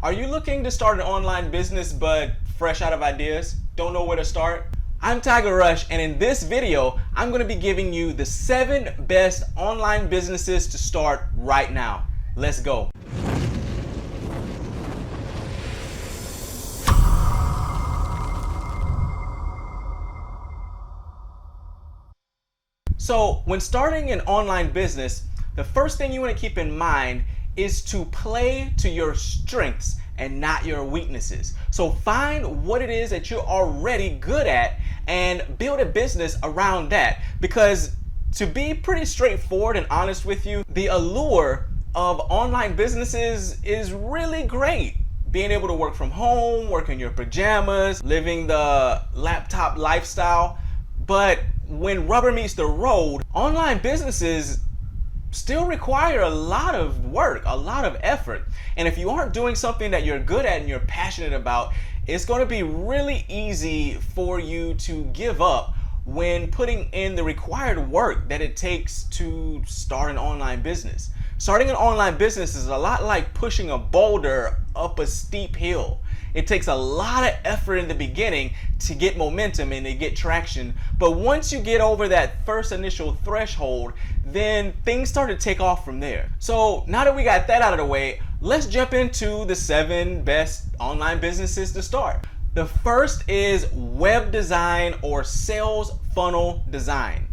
Are you looking to start an online business but fresh out of ideas? Don't know where to start? I'm Tiger Rush, and in this video, I'm going to be giving you the 7 best online businesses to start right now. Let's go. So when starting an online business, the first thing you want to keep in mind is to play to your strengths and not your weaknesses. So find what it is that you're already good at and build a business around that. Because to be pretty straightforward and honest with you, the allure of online businesses is really great. Being able to work from home, work in your pajamas, living the laptop lifestyle. But when rubber meets the road, online businesses still require a lot of work, a lot of effort. And if you aren't doing something that you're good at and you're passionate about, it's going to be really easy for you to give up when putting in the required work that it takes to start an online business. Starting an online business is a lot like pushing a boulder up a steep hill. It takes a lot of effort in the beginning to get momentum and to get traction. But once you get over that first initial threshold, then things start to take off from there. So now that we got that out of the way, let's jump into the 7 best online businesses to start. The first is web design or sales funnel design.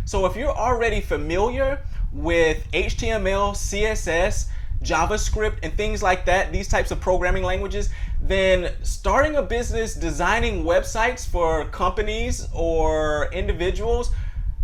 So if you're already familiar with HTML, CSS, JavaScript, and things like that, these types of programming languages, then starting a business designing websites for companies or individuals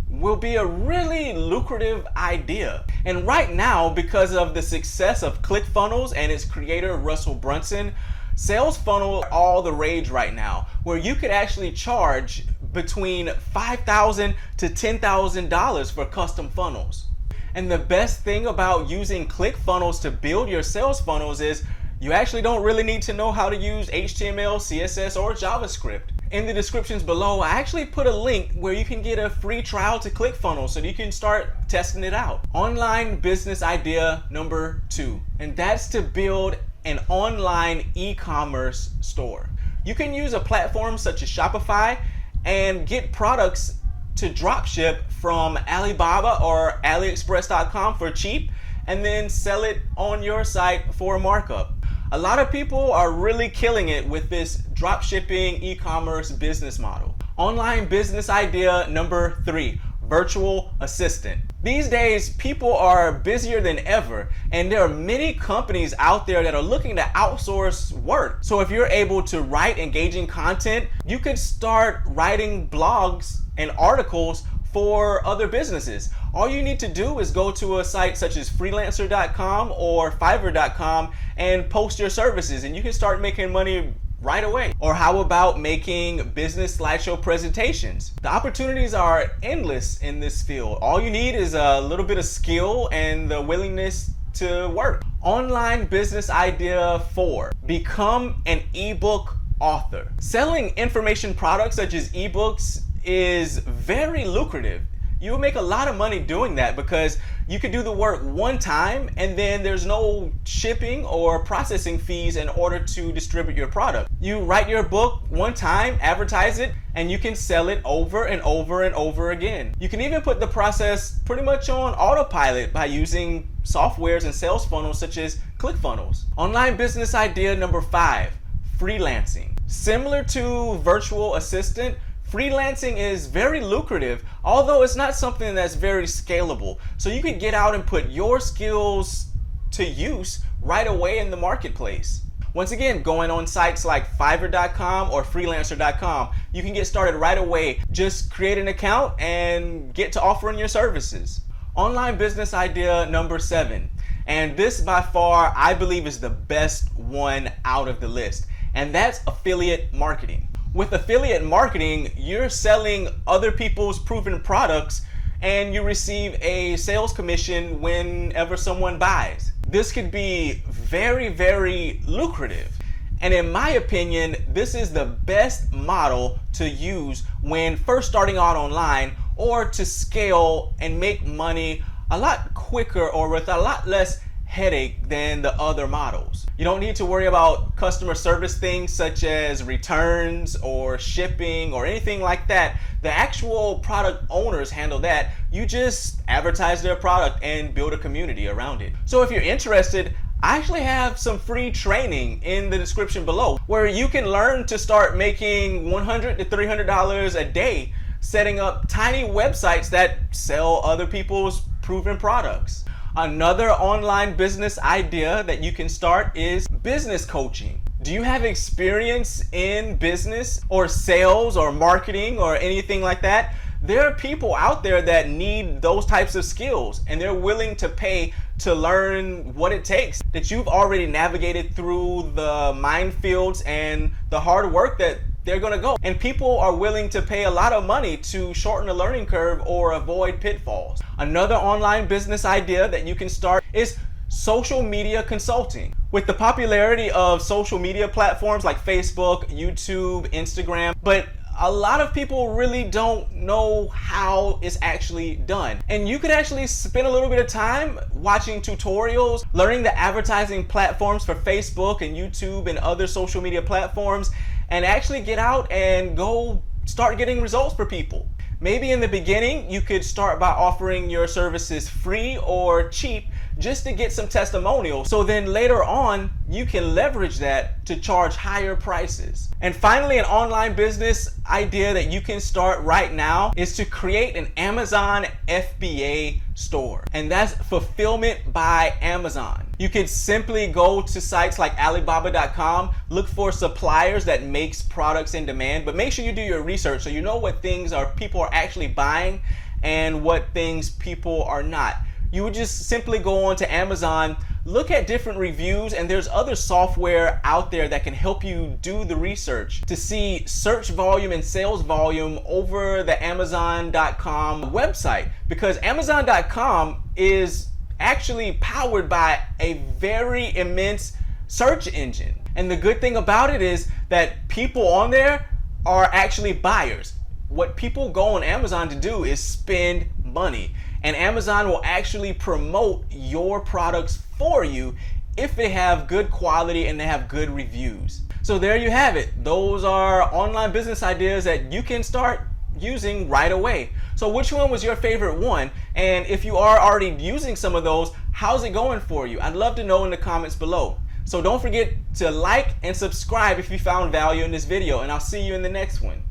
will be a really lucrative idea. And right now, because of the success of ClickFunnels and its creator, Russell Brunson, sales funnel are all the rage right now, where you could actually charge between $5,000 to $10,000 for custom funnels. And the best thing about using ClickFunnels to build your sales funnels is you actually don't really need to know how to use HTML, CSS, or JavaScript. In the descriptions below, I actually put a link where you can get a free trial to ClickFunnels so that you can start testing it out. Online business idea number 2, and that's to build an online e-commerce store. You can use a platform such as Shopify and get products to dropship from Alibaba or AliExpress.com for cheap and then sell it on your site for a markup. A lot of people are really killing it with this dropshipping e-commerce business model. Online business idea number 3, virtual assistant. These days, people are busier than ever, and there are many companies out there that are looking to outsource work. So if you're able to write engaging content, you could start writing blogs and articles for other businesses. All you need to do is go to a site such as freelancer.com or fiverr.com and post your services, and you can start making money right away. Or how about making business slideshow presentations? The opportunities are endless in this field. All you need is a little bit of skill and the willingness to work. Online business idea 4, become an ebook author. Selling information products such as ebooks is very lucrative. You'll make a lot of money doing that because you can do the work one time and then there's no shipping or processing fees in order to distribute your product. You write your book one time, advertise it, and you can sell it over and over and over again. You can even put the process pretty much on autopilot by using softwares and sales funnels such as ClickFunnels. Online business idea number 5, freelancing. Similar to virtual assistant, freelancing is very lucrative, although it's not something that's very scalable. So you can get out and put your skills to use right away in the marketplace. Once again, going on sites like fiverr.com or freelancer.com, you can get started right away. Just create an account and get to offering your services. Online business idea number 7, and this by far I believe is the best one out of the list, and that's affiliate marketing. With affiliate marketing, you're selling other people's proven products and you receive a sales commission whenever someone buys. This could be very, very lucrative. And in my opinion, this is the best model to use when first starting out online or to scale and make money a lot quicker or with a lot less headache than the other models. You don't need to worry about customer service things such as returns or shipping or anything like that. The actual product owners handle that. You just advertise their product and build a community around it. So if you're interested, I actually have some free training in the description below where you can learn to start making $100 to $300 a day setting up tiny websites that sell other people's proven products. Another online business idea that you can start is business coaching. Do you have experience in business or sales or marketing or anything like that? There are people out there that need those types of skills and they're willing to pay to learn what it takes, that you've already navigated through the minefields and the hard work that they're gonna go. And people are willing to pay a lot of money to shorten the learning curve or avoid pitfalls. Another online business idea that you can start is social media consulting. With the popularity of social media platforms like Facebook, YouTube, Instagram, but a lot of people really don't know how it's actually done. And you could actually spend a little bit of time watching tutorials, learning the advertising platforms for Facebook and YouTube and other social media platforms, and actually get out and go start getting results for people. Maybe in the beginning, you could start by offering your services free or cheap just to get some testimonials. So then later on, you can leverage that to charge higher prices. And finally, an online business idea that you can start right now is to create an Amazon FBA store. And that's fulfillment by Amazon. You could simply go to sites like Alibaba.com, look for suppliers that makes products in demand, but make sure you do your research so you know what things people are actually buying and what things people are not. You would just simply go on to Amazon, look at different reviews, and there's other software out there that can help you do the research to see search volume and sales volume over the Amazon.com website, because Amazon.com is actually powered by a very immense search engine. And the good thing about it is that people on there are actually buyers. What people go on Amazon to do is spend money. And Amazon will actually promote your products for you if they have good quality and they have good reviews. So there you have it. Those are online business ideas that you can start using right away. So which one was your favorite one? And if you are already using some of those, how's it going for you? I'd love to know in the comments below. So don't forget to like and subscribe if you found value in this video, and I'll see you in the next one.